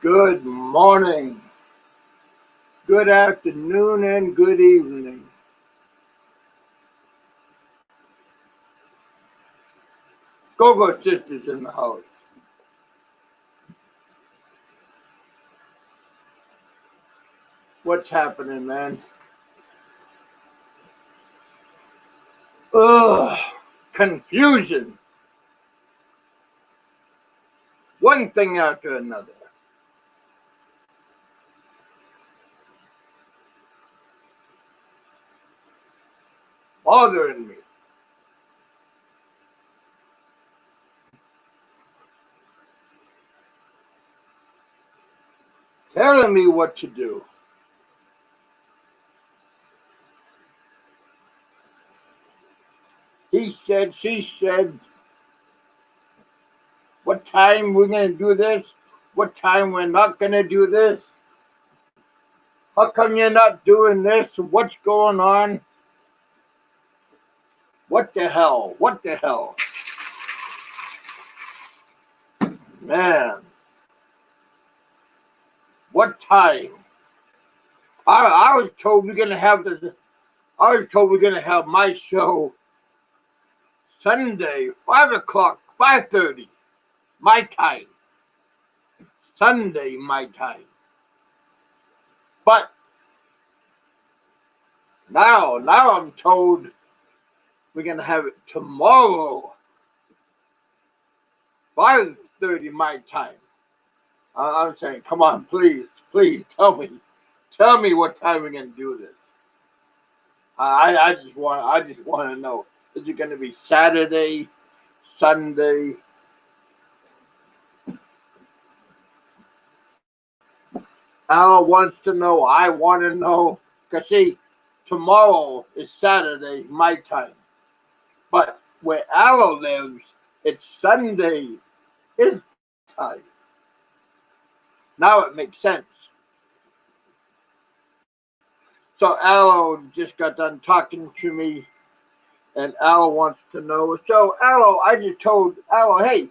Good morning, good afternoon, and good evening. Go-Go Sisters in the house. What's happening, man? Ugh, confusion. One thing after another. Bothering me. Telling me what to do. He said, she said, what time we're going to do this? What time we're not going to do this? How come you're not doing this? What's going on? What the hell? What the hell? Man. What time? I was told we're gonna have this. I was told we're gonna have my show Sunday, 5:00, 5:30, my time. Sunday, my time. But now I'm told we're gonna have it tomorrow, 5:30, my time. I'm saying, come on, please, tell me what time we're gonna do this. I just want to know. Is it gonna be Saturday, Sunday? Al wants to know. I want to know. Because, see, tomorrow is Saturday, my time. But where Al lives, it's Sunday, his time. Now it makes sense. So Al just got done talking to me, and Al wants to know. So Al, I just told Al, hey,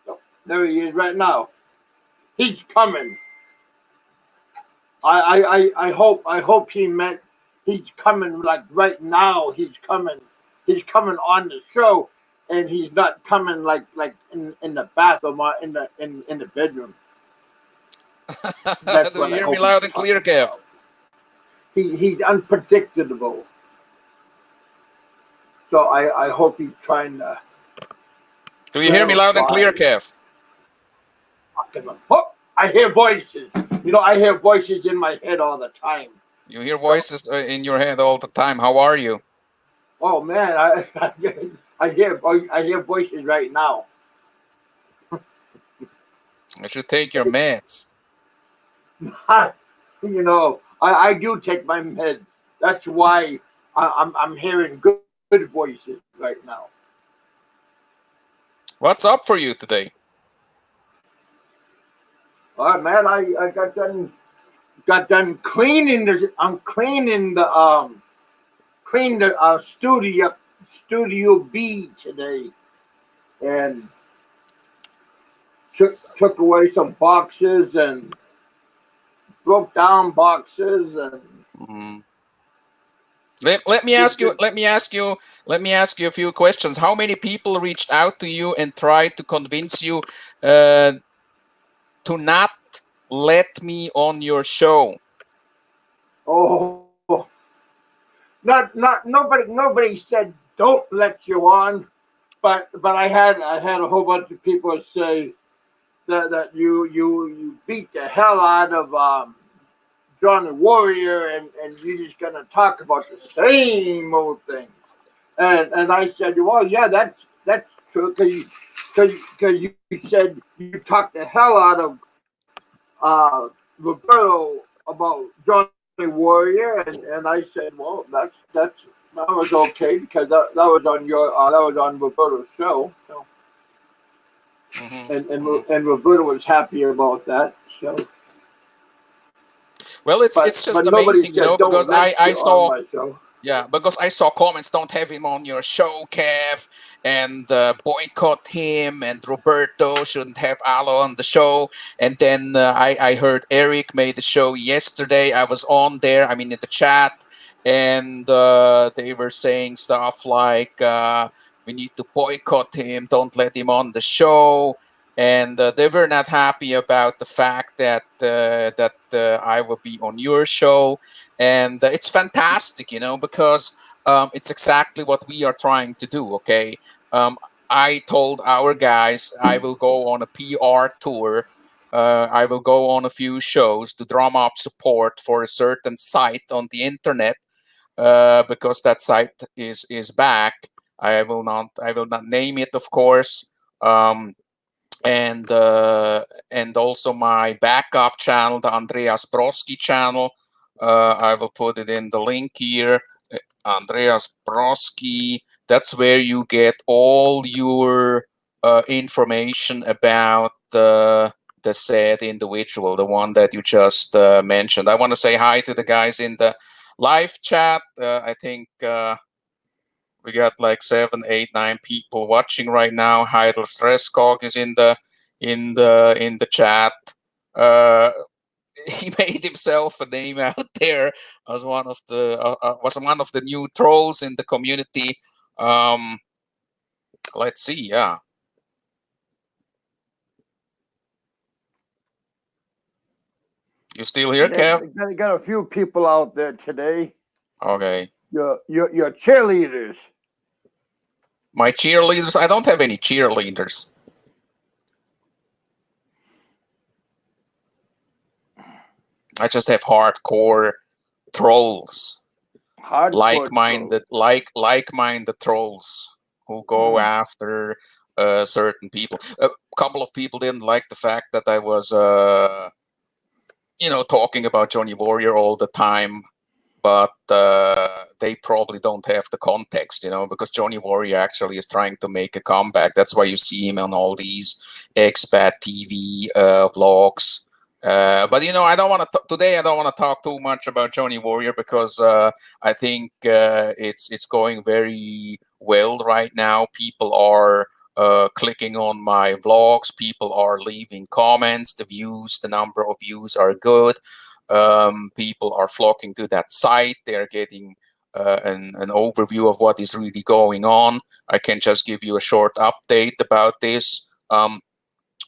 oh, there he is right now. He's coming. I hope he meant he's coming like right now. He's coming on the show, and he's not coming like in the bathroom or in the bedroom. That's Do you hear me loud and clear, Kev? He's unpredictable. So I hope he's trying to. Do you hear me loud and clear, Kev? Oh, I hear voices. You know, I hear voices in my head all the time. You hear voices in your head all the time. How are you? Oh man, I hear voices right now. I should take your meds. You know, I do take my meds. That's why I'm hearing good voices right now. What's up for you today? Man, I got done cleaning the. I'm cleaning the studio B today, and took away some boxes and broke down boxes and. Let me ask you a few questions. How many people reached out to you and tried to convince you to not let me on your show? Oh, nobody said don't let you on, but I had a whole bunch of people say that you beat the hell out of Johnny Warrior and you're just gonna talk about the same old thing. And I said, well, yeah, that's true, because you said you talked the hell out of Roberto about Johnny Warrior, and I said, well, that was okay, because that was on your that was on Roberto's show. So. And Roberto was happy about that. So. Well, it's just amazing, you know, because I saw Yeah, because I saw comments, don't have him on your show, Kev, and boycott him, and Roberto shouldn't have Alo on the show. And then I heard Eric made the show yesterday. I was on there, I mean, in the chat, and they were saying stuff like, we need to boycott him, don't let him on the show. And they were not happy about the fact that I will be on your show, and it's fantastic, because it's exactly what we are trying to do. Okay, I told our guys I will go on a PR tour. I will go on a few shows to drum up support for a certain site on the internet, because that site is back. I will not name it, of course. Um, and also my backup channel, the Andreas Broski channel. I will put it in the link here. Andreas Broski. That's where you get all your information about the said individual, the one that you just mentioned. I want to say hi to the guys in the live chat. I think we got like 7, 8, 9 people watching right now. Heidel Stresskog is in the chat. Uh, he made himself a name out there as one of the new trolls in the community. Um, let's see. Yeah. You still here, Kev? Got a few people out there today. Okay. Your cheerleaders. My cheerleaders? I don't have any cheerleaders. I just have hardcore trolls. Like-minded trolls who go after certain people. A couple of people didn't like the fact that I was talking about Johnny Warrior all the time, but they probably don't have the context, because Johnny Warrior actually is trying to make a comeback. That's why you see him on all these expat TV vlogs. But I don't want to today. I don't want to talk too much about Johnny Warrior, because I think it's going very well right now. People are clicking on my vlogs. People are leaving comments. The number of views are good. People are flocking to that site. They're getting an overview of what is really going on. I can just give you a short update about this.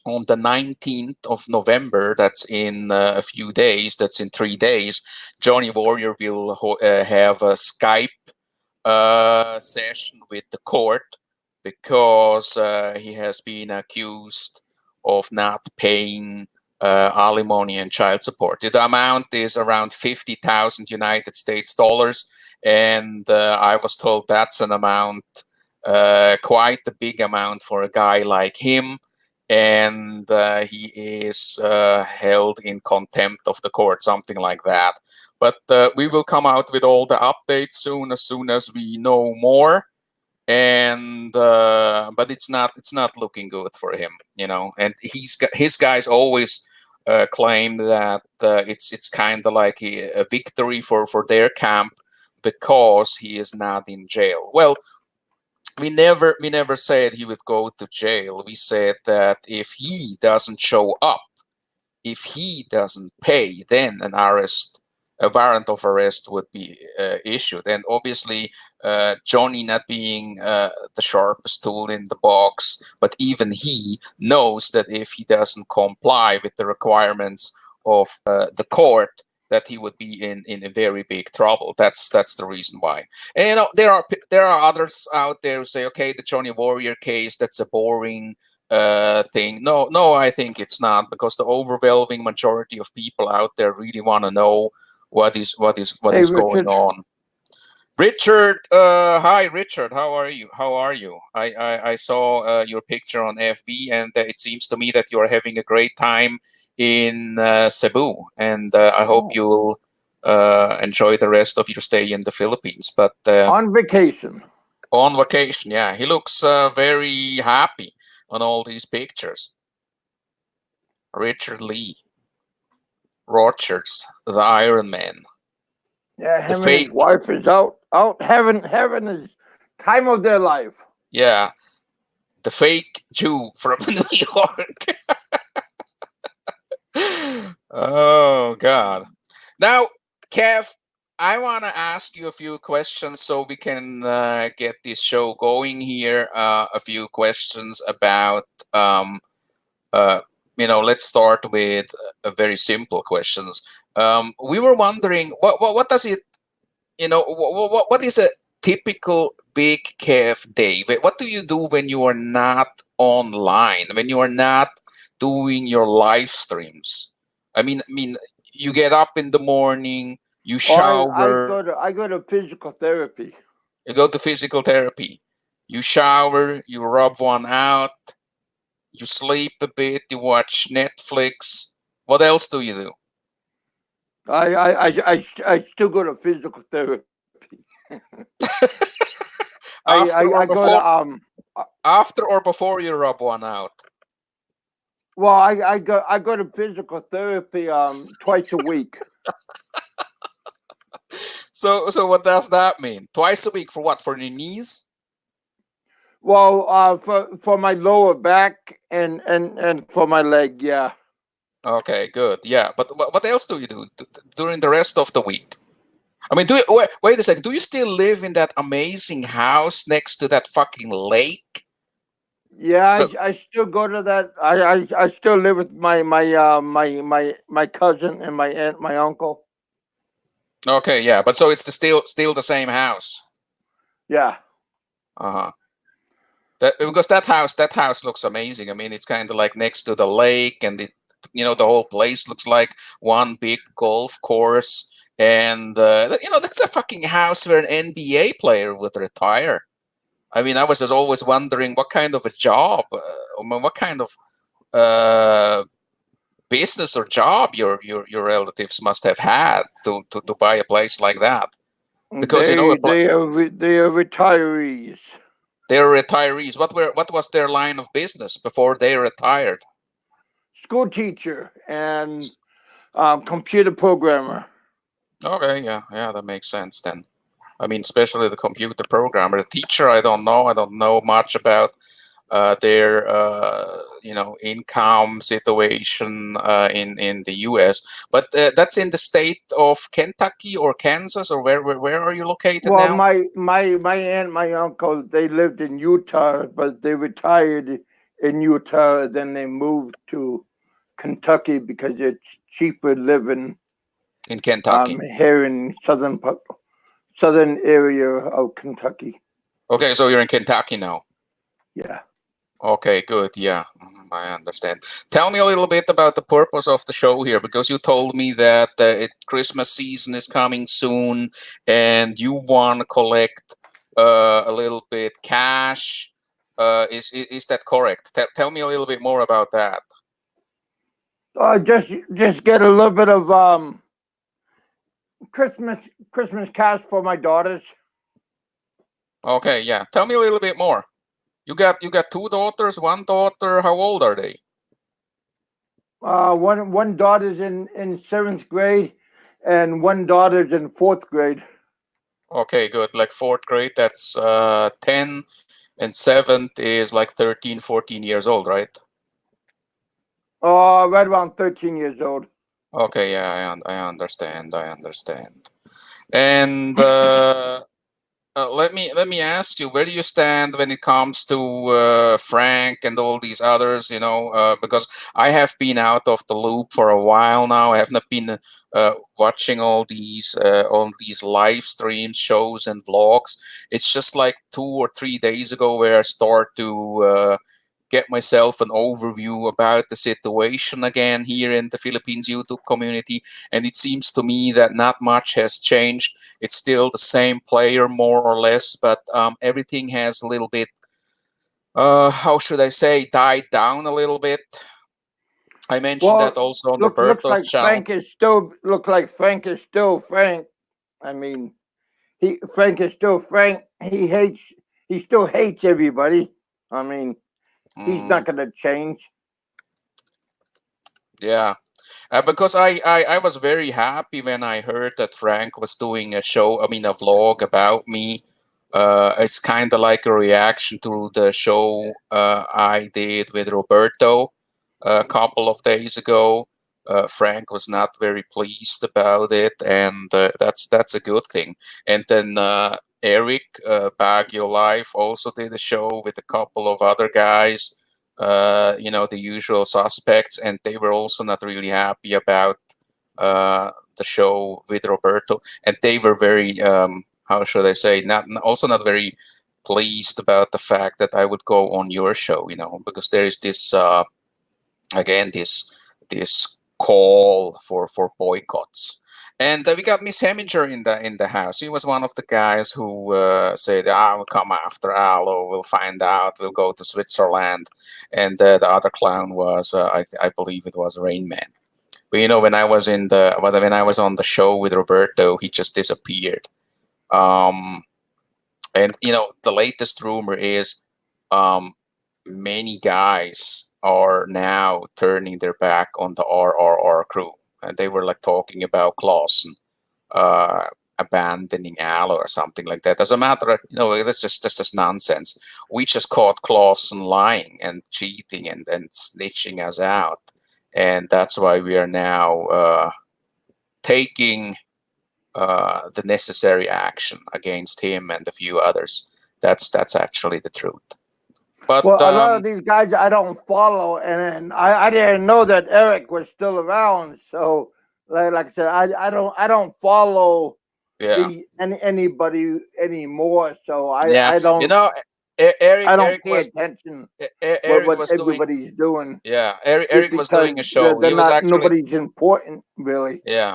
On the 19th of November, that's in a few days, that's in 3 days, Johnny Warrior will have a Skype session with the court, because he has been accused of not paying alimony and child support. The amount is around 50,000 United States dollars, and I was told that's an amount, quite a big amount for a guy like him, and he is held in contempt of the court, something like that. But we will come out with all the updates soon as we know more. And but it's not looking good for him, And his guys always claim that it's kind of like a victory for their camp, because he is not in jail. Well, we never said he would go to jail. We said that if he doesn't show up, if he doesn't pay, then a warrant of arrest would be issued. And obviously, Johnny not being the sharpest tool in the box, but even he knows that if he doesn't comply with the requirements of the court, that he would be in a very big trouble. That's the reason why. And there are others out there who say, okay, the Johnny Warrior case, that's a boring thing. No, I think it's not, because the overwhelming majority of people out there really want to know what is going on. Richard, hi Richard, how are you? I saw your picture on FB, and it seems to me that you are having a great time in Cebu, and I hope you'll enjoy the rest of your stay in the Philippines. But on vacation. On vacation, yeah. He looks very happy on all these pictures. Richard Lee, Rogers, the Iron Man. Yeah, him and his wife is out out having the time of their life. Yeah, the fake Jew from New York. Oh God. Now, Kev, I want to ask you a few questions so we can get this show going here. A few questions about, uh, let's start with very simple questions. We were wondering what does it, what is a typical Big Kev day? What do you do when you are not online, when you are not doing your live streams? I mean, you get up in the morning, you Or I shower, go to physical therapy. you go to physical therapy, you shower, you rub one out, you sleep a bit, you watch Netflix. What else do you do? I still go to physical therapy. After I or go to before? After or before you rub one out? well I go to physical therapy twice a week. So what does that mean? Twice a week for what? For your knees? Well, for my lower back and for my leg, yeah. Okay, good. Yeah, but what else do you do during the rest of the week? I mean, wait a second. Do you still live in that amazing house next to that fucking lake? Yeah, The- I still go to that. I still live with my cousin and my aunt, my uncle. okay, yeah, but so it's still the same house. Yeah. Uh-huh. Because that house looks amazing. I mean, it's kind of like next to the lake, and the whole place looks like one big golf course. And that's a fucking house where an NBA player would retire. I mean, I was just always wondering what kind of a job, what kind of uh, business or job your relatives must have had to buy a place like that. Because They are retirees. they're retirees. What was their line of business before they retired? School teacher and computer programmer. Okay, yeah, that makes sense then. I mean, especially the computer programmer. The teacher, I don't know. I don't know much about their income situation in the U.S. But that's in the state of Kentucky or Kansas, or where are you located Well, now? my aunt, my uncle, they lived in Utah, but they retired in Utah. Then they moved to Kentucky because it's cheaper living In Kentucky. here in southern area of Kentucky. Okay, so you're in Kentucky now. Yeah. Okay, good. Yeah, I understand. Tell me a little bit about the purpose of the show here, because you told me that Christmas season is coming soon, and you want to collect a little bit cash. Is that correct? Tell me a little bit more about that. Just get a little bit of Christmas cash for my daughters. Okay, yeah. Tell me a little bit more. You got two daughters, one daughter. How old are they? One daughter's in seventh grade, and one daughter's in fourth grade. Okay, good. Like fourth grade, that's 10, and seventh is like 13, 14 years old, right? Right around 13 years old. Okay, yeah, I understand. I understand. And let me ask you, where do you stand when it comes to Frank and all these others? Because I have been out of the loop for a while now. I have not been watching all these live streams, shows, and vlogs. It's just like 2 or 3 days ago where I start to get myself an overview about the situation again here in the Philippines YouTube community, and it seems to me that not much has changed. It's still the same player, more or less, but everything has a little bit, how should I say, died down a little bit. I mentioned that Well, also on looks Roberto's like channel. Frank is still Frank. I mean, Frank is still Frank. He still hates everybody. I mean, he's Mm, not gonna change. yeah. Because I was very happy when I heard that Frank was doing a show, I mean, a vlog about me. It's kind of like a reaction to the show I did with Roberto a couple of days ago. Frank was not very pleased about it, and that's a good thing. And then Eric Baguio Life also did a show with a couple of other guys, the usual suspects, and they were also not really happy about the show with Roberto, and they were very, how should I say, also not very pleased about the fact that I would go on your show, because there is this again this call for boycotts. And we got Miss Heminger in the house. He was one of the guys who said, "We'll come after Alo. We'll find out. We'll go to Switzerland." And the other clown was, I believe it was Rain Man. But when I was when I was on the show with Roberto, he just disappeared. And the latest rumor is many guys are now turning their back on the RRR crew, and they were like talking about Clausen abandoning Alo or something like that. As a matter of, that's just nonsense. We just caught Clausen lying and cheating and snitching us out, and that's why we are now taking the necessary action against him and a few others. That's actually the truth. But well, a lot of these guys I don't follow, and I didn't know that Eric was still around. So, like I said, I don't follow anybody anymore. So I don't. Eric pay attention Eric what was everybody's doing. Yeah, Eric was doing a show. They're He was not actually nobody's important really. Yeah.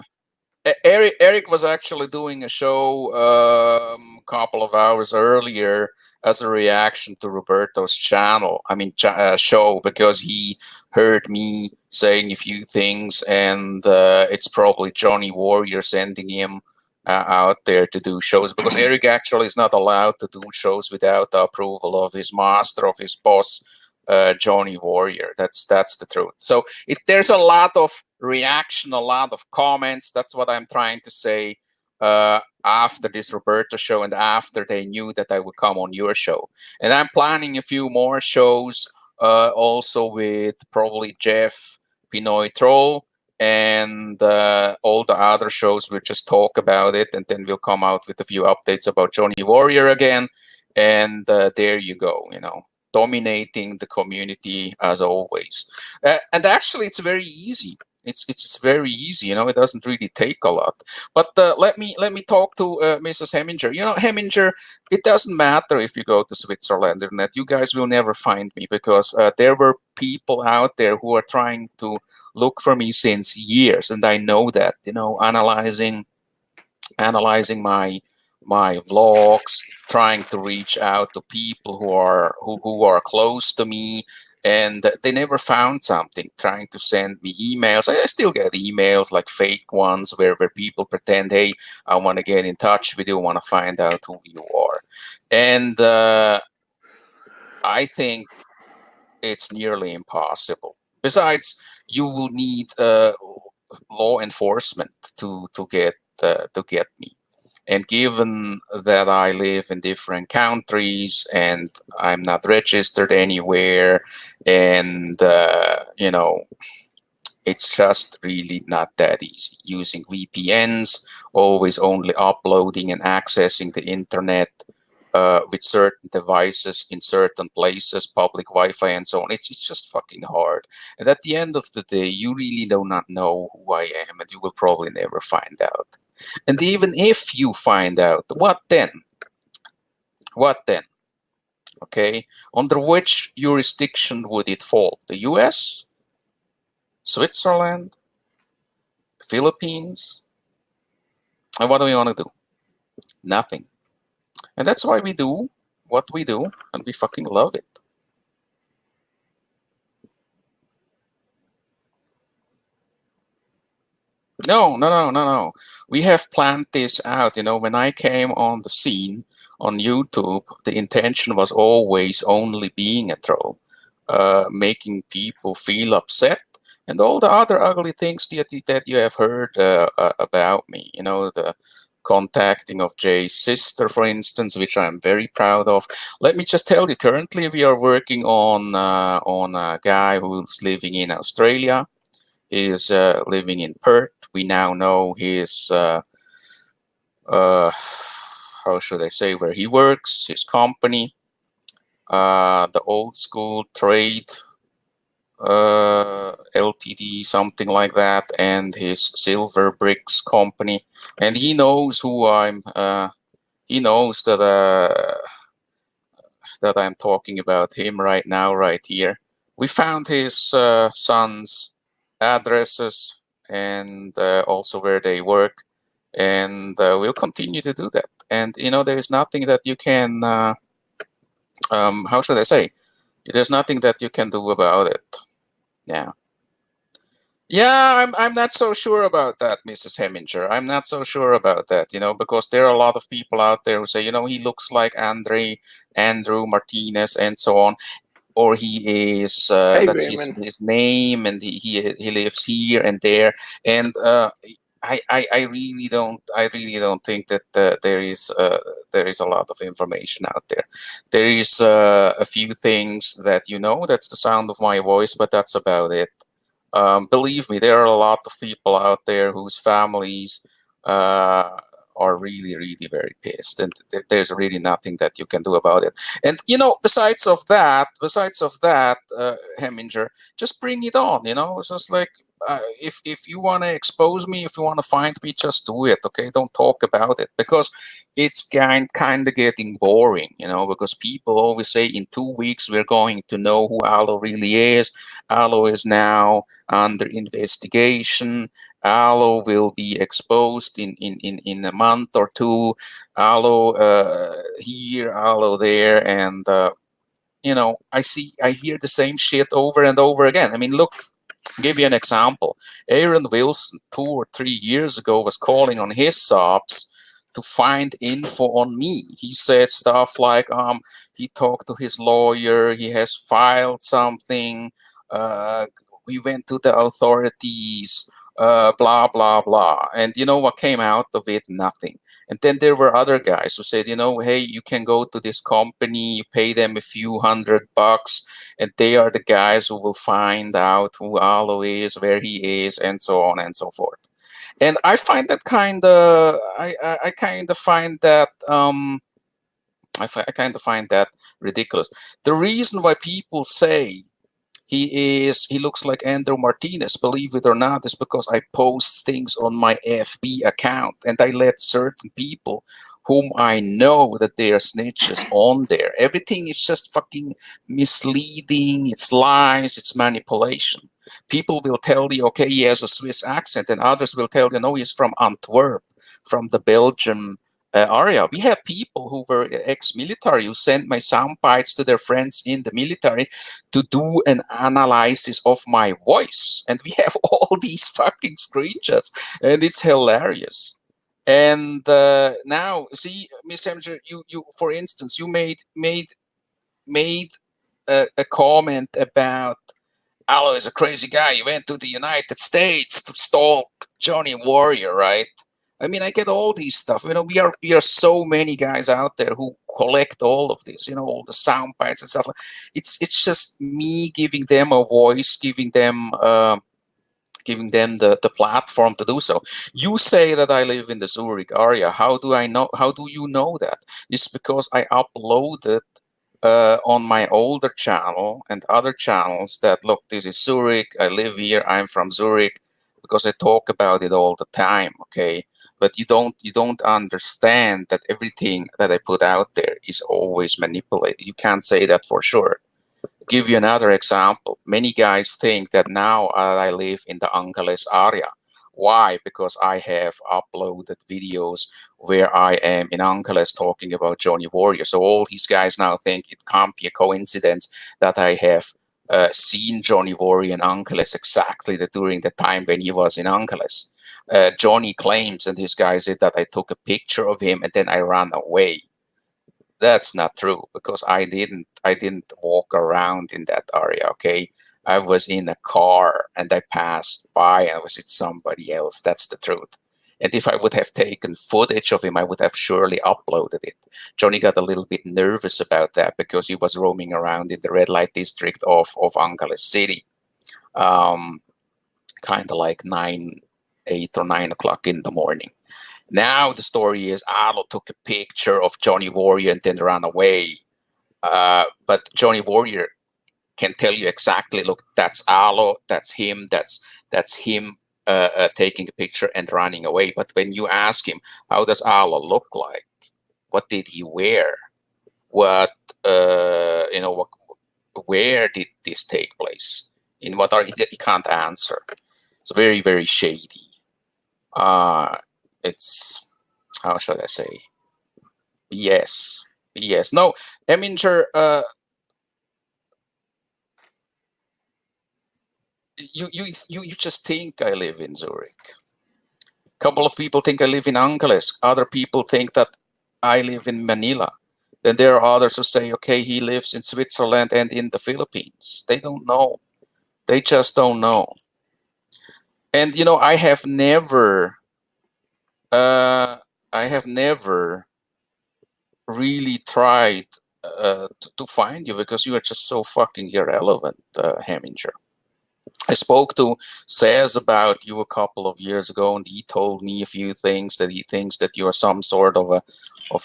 Eric was actually doing a show a couple of hours earlier as a reaction to Roberto's show, because he heard me saying a few things, and it's probably Johnny Warrior sending him out there to do shows, because Eric actually is not allowed to do shows without the approval of his master, of his boss, Johnny Warrior. That's the truth. So there's a lot of reaction, a lot of comments. That's what I'm trying to say. After this Roberto show and after they knew that I would come on your show, and I'm planning a few more shows, also with probably Jeff Pinoy Troll and all the other shows. We'll just talk about it, and then we'll come out with a few updates about Johnny Warrior again. And there you go. Dominating the community as always. And actually, it's very easy. It's very easy. It doesn't really take a lot. But let me talk to Mrs. Heminger. Heminger, it doesn't matter if you go to Switzerland or not. You guys will never find me, because there were people out there who are trying to look for me since years, and I know that. Analyzing my vlogs, trying to reach out to people who are close to me, and they never found something, trying to send me emails. I still get emails, like fake ones, where people pretend, hey, I want to get in touch with you, want to find out who you are. And I think it's nearly impossible. Besides, you will need law enforcement to get me. And given that I live in different countries and I'm not registered anywhere, and it's just really not that easy. Using VPNs, always only uploading and accessing the internet with certain devices in certain places, public Wi-Fi and so on. It's just fucking hard. And at the end of the day, you really do not know who I am, and you will probably never find out. And even if you find out, what then? What then? Okay, under which jurisdiction would it fall? The US? Switzerland? Philippines? And what do we want to do? Nothing. And that's why we do what we do, and we fucking love it. No. We have planned this out. When I came on the scene on YouTube, the intention was always only being a troll, making people feel upset and all the other ugly things that you have heard about me. The contacting of Jay's sister, for instance, which I'm very proud of. Let me just tell you, currently we are working on a guy who's living in Australia. He is living in Perth. We now know his how should I say, where he works, his company, the old school trade Ltd, something like that, and his Silver Bricks company. And he knows who I'm. He knows that I'm talking about him right now, right here. We found his son's addresses and also where they work, and we'll continue to do that. And there is nothing that you can. How should I say? There's nothing that you can do about it. Yeah. Yeah, I'm not so sure about that, Mrs. Heminger. I'm not so sure about that, because there are a lot of people out there who say, he looks like Andrew Martinez and so on, or he is Hey, that's his Raymond. his name, and he lives here and there, and I really don't think that there is a lot of information out there. There is a few things that that's the sound of my voice, but that's about it. Believe me, there are a lot of people out there whose families uh, are really, really very pissed, and there's really nothing that you can do about it. And besides of that, Heminger, just bring it on. It's just like if you want to expose me, if you want to find me, just do it. Okay, don't talk about it because it's kind of getting boring. Because people always say in 2 weeks we're going to know who Alo really is. Alo is now under investigation. Aloe will be exposed in a month or two. Aloe here, aloe there, and I hear the same shit over and over again. I mean, look, give you an example. Aaron Wilson 2 or 3 years ago was calling on his subs to find info on me. He said stuff like, he talked to his lawyer, he has filed something, we went to the authorities, blah blah blah. And you know what came out of it? Nothing. And then there were other guys who said, hey, you can go to this company, you pay them a few $100, and they are the guys who will find out who Alo is, where he is, and so on and so forth. And I find that I kind of find that I kind of find that ridiculous. The reason why people say he looks like Andrew Martinez, believe it or not, is because I post things on my FB account and I let certain people whom I know that they are snitches on there. Everything is just fucking misleading, it's lies, it's manipulation. People will tell you, okay, he has a Swiss accent, and others will tell you, no, he's from Antwerp, from the Belgium area. We have people who were ex-military who sent my sound bites to their friends in the military to do an analysis of my voice, and we have all these fucking screenshots, and it's hilarious. And now, see, Miss Hemger, you, for instance, you made a comment about Aloe is a crazy guy. He went to the United States to stalk Johnny Warrior, right? I mean, I get all these stuff. We are so many guys out there who collect all of this. All the sound bites and stuff. It's just me giving them a voice, giving them the platform to do so. You say that I live in the Zurich area. How do I know? How do you know that? It's because I uploaded on my older channel and other channels that, look, this is Zurich, I live here, I'm from Zurich, because I talk about it all the time, okay? But you don't understand that everything that I put out there is always manipulated. You can't say that for sure. Give you another example. Many guys think that now I live in the Angeles area. Why? Because I have uploaded videos where I am in Angeles talking about Johnny Warrior. So all these guys now think it can't be a coincidence that I have seen Johnny Warrior in Angeles exactly during the time when he was in Angeles. Johnny claims, and his guy said, that I took a picture of him and then I ran away. That's not true, because I didn't walk around in that area. Okay, I was in a car and I passed by and I was with somebody else. That's the truth. And if I would have taken footage of him, I would have surely uploaded it. Johnny got a little bit nervous about that because he was roaming around in the red light district of Angeles City, kind of like 8 or 9 o'clock in the morning. Now the story is Arlo took a picture of Johnny Warrior and then ran away. But Johnny Warrior can tell you exactly, look, that's Arlo, that's him taking a picture and running away. But when you ask him, how does Arlo look like? What did he wear? What where did this take place? In what he can't answer. It's very, very shady. It's, how should I say? BS. No, Eminger, you just think I live in Zurich. A couple of people think I live in Angeles. Other people think that I live in Manila. Then there are others who say, okay, he lives in Switzerland and in the Philippines. They don't know. They just don't know. And I have never really tried to find you because you are just so fucking irrelevant, Heminger. I spoke to Saz about you a couple of years ago, and he told me a few things that he thinks that you are some sort of a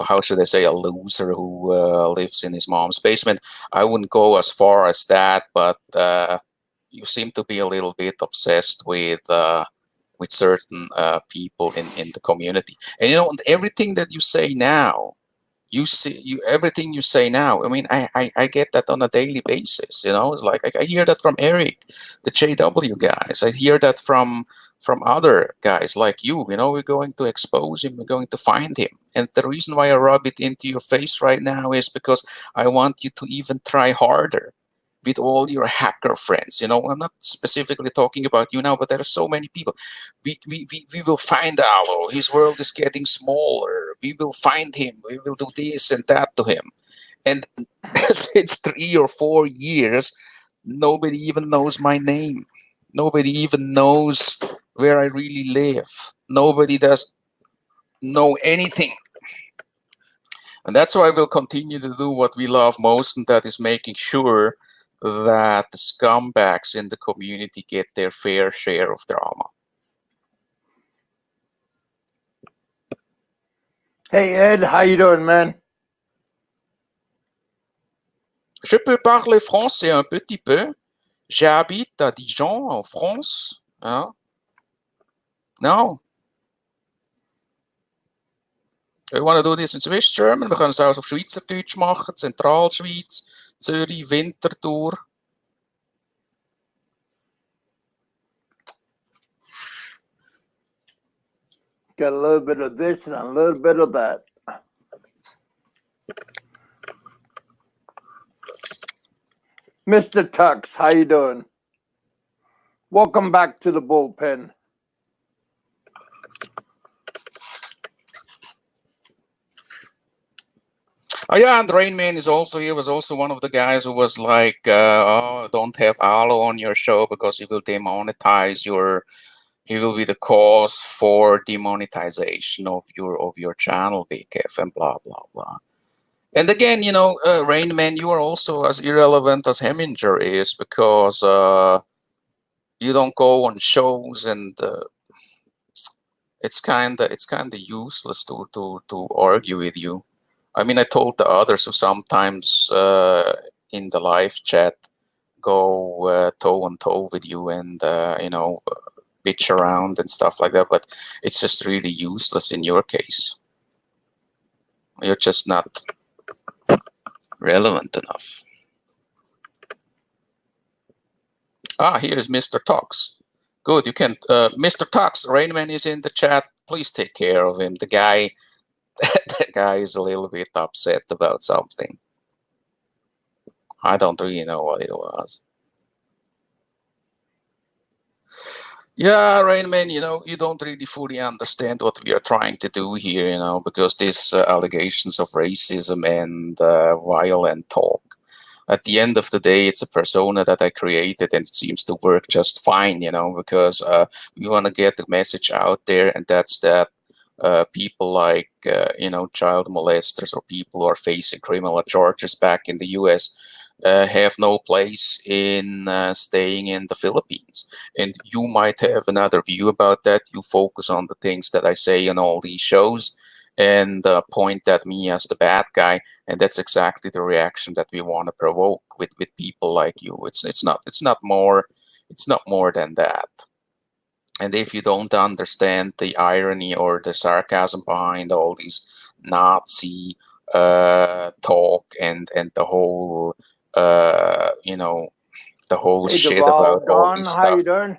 how should I say, a loser who lives in his mom's basement. I wouldn't go as far as that, but you seem to be a little bit obsessed with certain people in the community. And everything that you say now, everything you say now. I mean, I get that on a daily basis. It's like I hear that from Eric, the JW guys. I hear that from other guys like you. We're going to expose him. We're going to find him. And the reason why I rub it into your face right now is because I want you to even try harder with all your hacker friends. I'm not specifically talking about you now, but there are so many people. We will find Alo. His world is getting smaller. We will find him. We will do this and that to him. And since 3 or 4 years, nobody even knows my name. Nobody even knows where I really live. Nobody does know anything. And that's why we'll continue to do what we love most, and that is making sure that the scumbags in the community get their fair share of drama. Hey Ed, how you doing, man? Je peux parler français un petit peu. J'habite à Dijon, en France. Hein? No. We want to do this in Swiss German. Wir können es auch auf Schweizerdeutsch machen. Zentralschweiz, Zürich, Winterthur. Got a little bit of this and a little bit of that. Mr. Tux, how you doing? Welcome back to the bullpen. Oh yeah, and Rainman is also here. Was also one of the guys who was like, "Oh, don't have Alo on your show because he will demonetize your. He will be the cause for demonetization of your channel, BKF, and blah blah blah." And again, Rainman, you are also as irrelevant as Heminger is because you don't go on shows, and it's kind of useless to argue with you. I mean, I told the others who sometimes in the live chat go toe and toe with you and bitch around and stuff like that, but it's just really useless in your case. You're just not relevant enough. Here is Mr. Tox. Good, you can. Mr. Tox, Rainman is in the chat. Please take care of him. The guy is a little bit upset about something. I don't really know what it was. Yeah, Rainman, you don't really fully understand what we are trying to do here, because these allegations of racism and violent talk at the end of the day, it's a persona that I created, and it seems to work just fine, because we want to get the message out there, and that's that people like, child molesters or people who are facing criminal charges back in the US have no place in staying in the Philippines. And you might have another view about that. You focus on the things that I say in all these shows and point at me as the bad guy, and that's exactly the reaction that we want to provoke with people like you. It's not more than that. And if you don't understand the irony or the sarcasm behind all these Nazi talk and the whole the whole Hey, shit about Duval, all Don, this how you stuff, doing?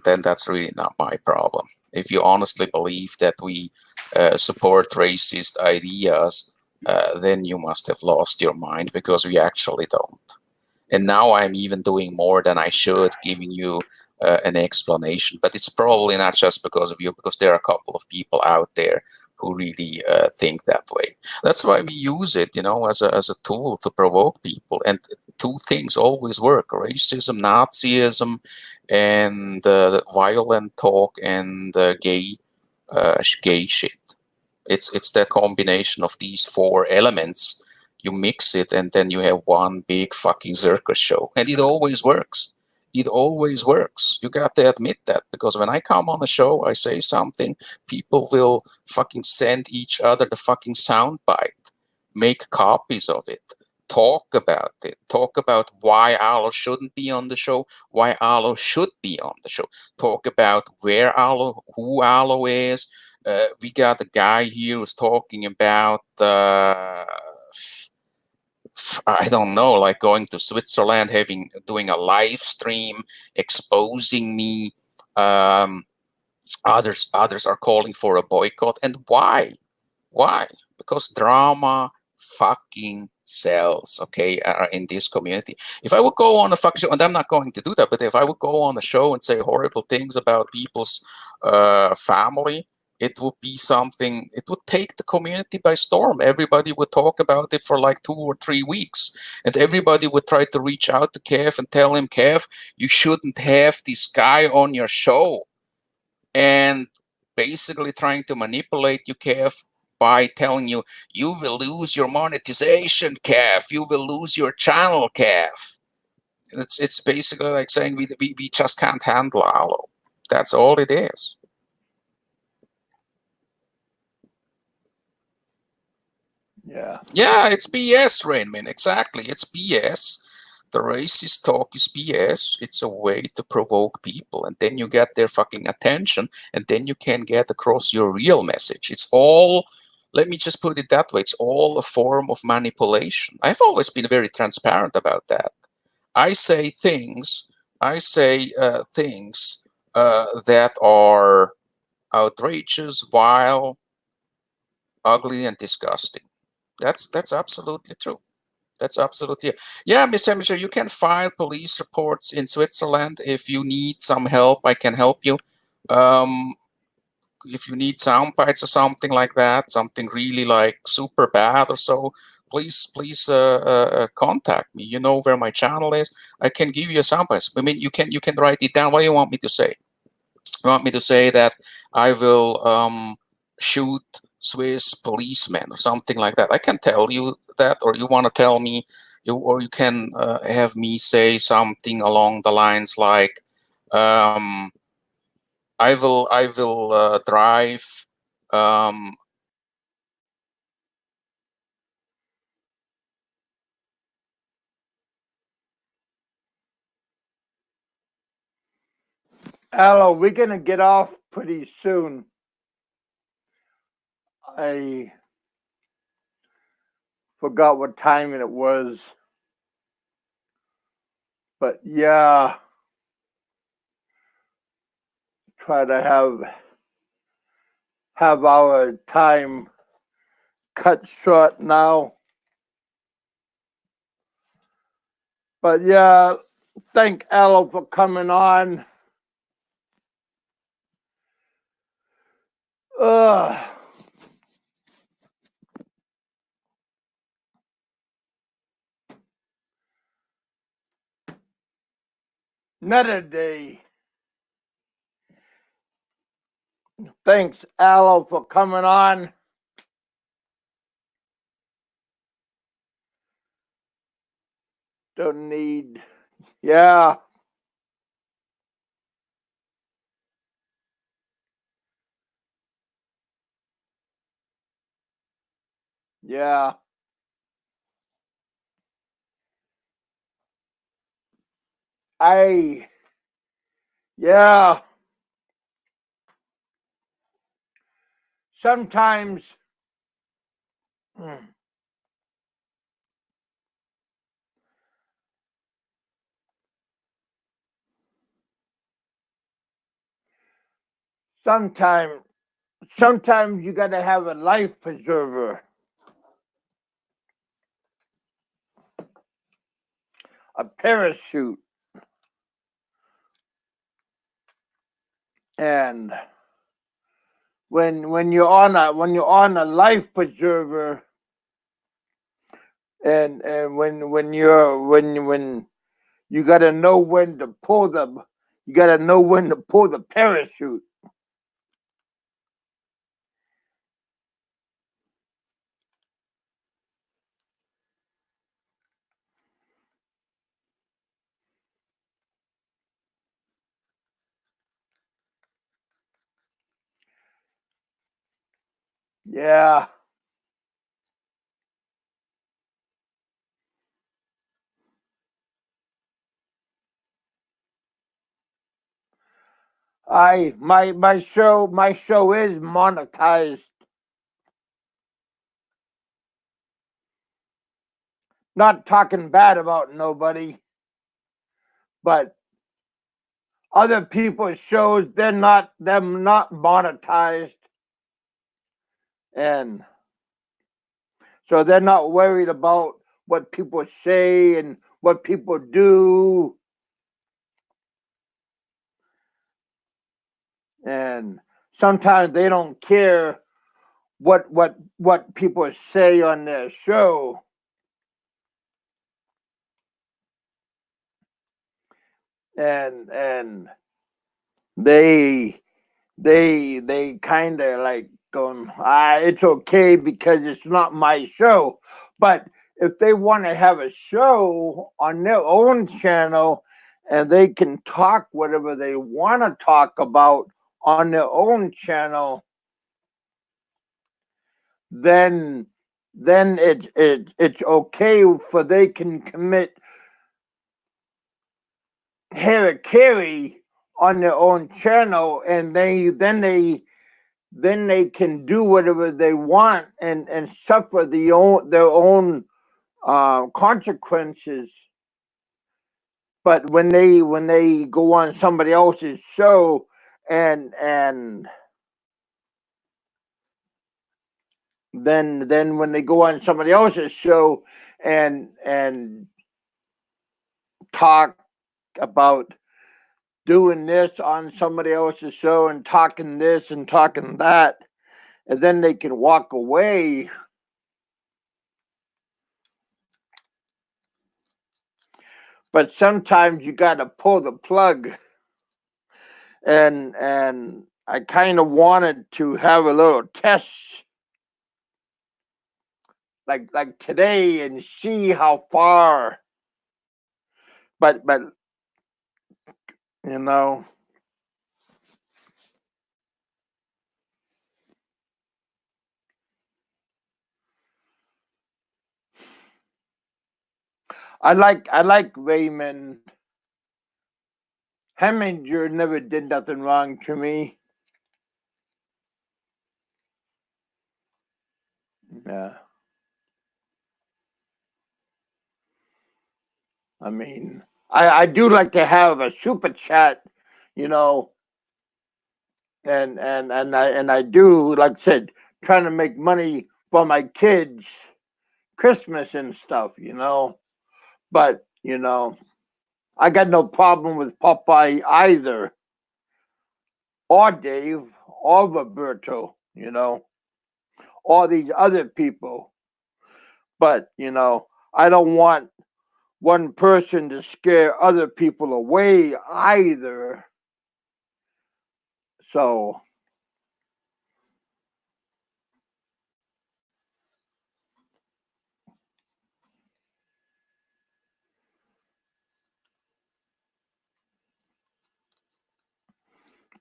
then that's really not my problem. If you honestly believe that we support racist ideas, then you must have lost your mind, because we actually don't. And now I'm even doing more than I should, giving you an explanation. But it's probably not just because of you, because there are a couple of people out there who really think that way. That's why we use it, as a tool to provoke people. And two things always work: racism, Nazism, and violent talk and gay shit. It's the combination of these four elements. You mix it, and then you have one big fucking circus show, and it always works. It always works. You got to admit that, because when I come on a show, I say something, people will fucking send each other the fucking soundbite, make copies of it, talk about it, talk about why Alo shouldn't be on the show, why Alo should be on the show, talk about where Alo, who Alo is. We got a guy here who's talking about I don't know, like going to Switzerland, doing a live stream, exposing me. Um, others are calling for a boycott, and why? Why? Because drama fucking sells, okay, in this community. If I would go on a fucking show, and I'm not going to do that, but if I would go on a show and say horrible things about people's family, it would be something, it would take the community by storm. Everybody would talk about it for like 2 or 3 weeks. And everybody would try to reach out to Kev and tell him, Kev, you shouldn't have this guy on your show. And basically trying to manipulate you, Kev, by telling you, you will lose your monetization, Kev. You will lose your channel, Kev. It's basically like saying we just can't handle Alo. That's all it is. Yeah. Yeah, it's BS, Rainman. Exactly. It's BS. The racist talk is BS. It's a way to provoke people, and then you get their fucking attention, and then you can get across your real message. It's all, let me just put it that way, it's all a form of manipulation. I've always been very transparent about that. I say things that are outrageous, vile, ugly, and disgusting. That's absolutely true. That's absolutely, yeah, Miss Heminger. You can file police reports in Switzerland if you need some help. I can help you. Um, if you need sound bites or something like that, something really like super bad or so, please contact me. You know where my channel is. I can give you a sound bites. I mean, you can write it down. What do you want me to say? You want me to say that I will shoot Swiss policemen or something like that? I can tell you that, or you want to tell me, or you can have me say something along the lines like, um, I will drive. Um, Alo, we're gonna get off pretty soon. I forgot what time it was. But yeah, try to have our time cut short now. But yeah, thank Alo for coming on. Ugh. Another day. Thanks, Aloe, for coming on. Don't need. Yeah. Yeah. Yeah. Sometimes. Sometimes. Sometimes you got to have a life preserver, a parachute, and when you're on a life preserver, and when you got to know when to pull the parachute. Yeah. My show is monetized. Not talking bad about nobody, but other people's shows, they're not monetized, and so they're not worried about what people say and what people do, and sometimes they don't care what people say on their show, and they kind of like going, it's okay because it's not my show. But if they want to have a show on their own channel and they can talk whatever they want to talk about on their own channel, then it's okay for they can commit harakiri on their own channel, and then they can do whatever they want and suffer their own consequences. But when they go on somebody else's show and then when they go on somebody else's show and talk about doing this on somebody else's show and talking this and talking that, and then they can walk away. But sometimes you got to pull the plug, and I kind of wanted to have a little test like today and see how far. But you know, I like Raymond. Heminger never did nothing wrong to me. Yeah, I mean, I do like to have a super chat, you know, and I do, like I said, trying to make money for my kids, Christmas and stuff, you know. But I got no problem with Popeye either, or Dave, or Roberto, all these other people. But I don't want one person to scare other people away either. So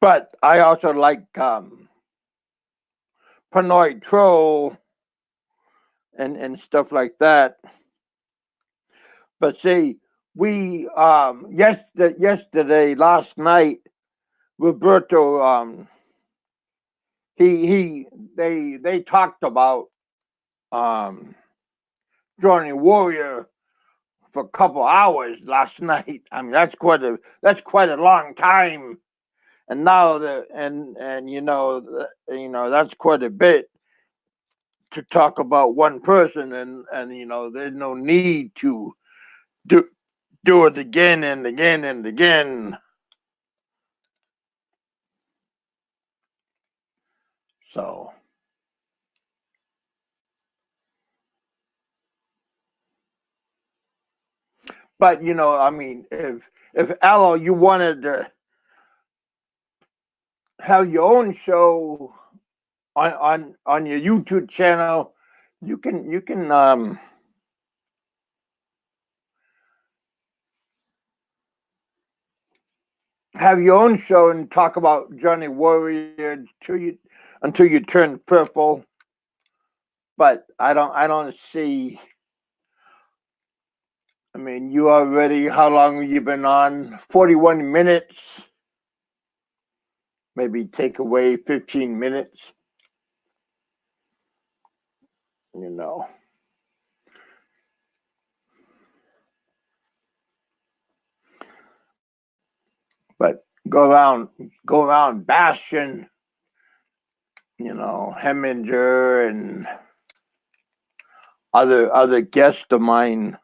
but I also like Pinoy Troll and stuff like that. But see, we yesterday, last night, Roberto they talked about Johnny Warrior for a couple hours last night. I mean that's quite a long time. And now that's quite a bit to talk about one person, and there's no need to do it again and again and again. So, but I mean, if Aloe, you wanted to have your own show on your YouTube channel, you can have your own show and talk about Johnny Warrior until you turn purple. But I don't see. I mean, you already, how long have you been on? 41 minutes. Maybe take away 15 minutes. You know. But go around Bastion, Heminger and other guests of mine,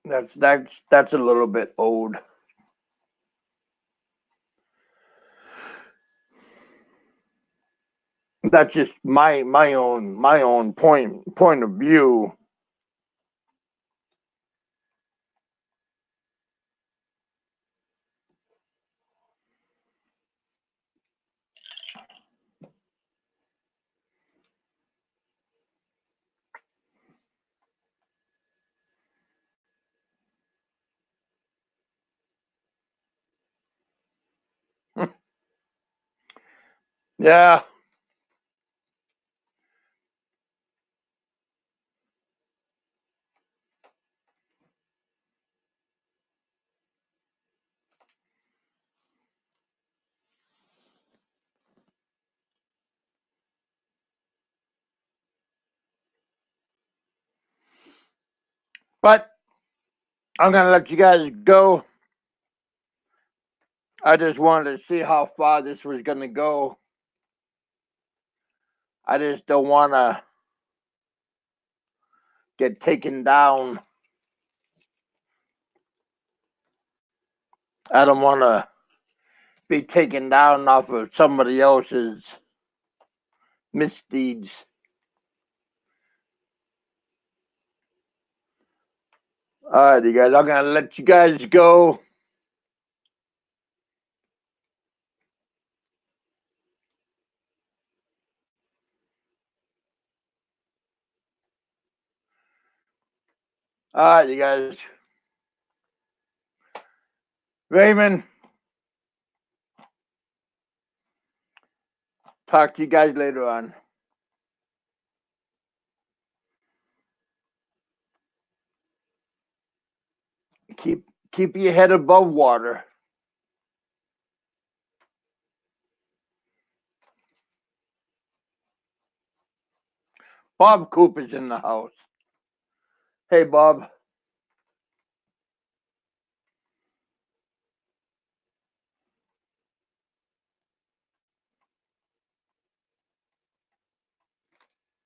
that's a little bit old. That's just my own point of view. Yeah. But I'm gonna let you guys go. I just wanted to see how far this was gonna go. I just don't want to get taken down. I don't want to be taken down off of somebody else's misdeeds. All right, you guys. I'm gonna let you guys go. All right, you guys. Raymond, talk to you guys later on. Keep your head above water. Bob Cooper's in the house. Hey, Bob.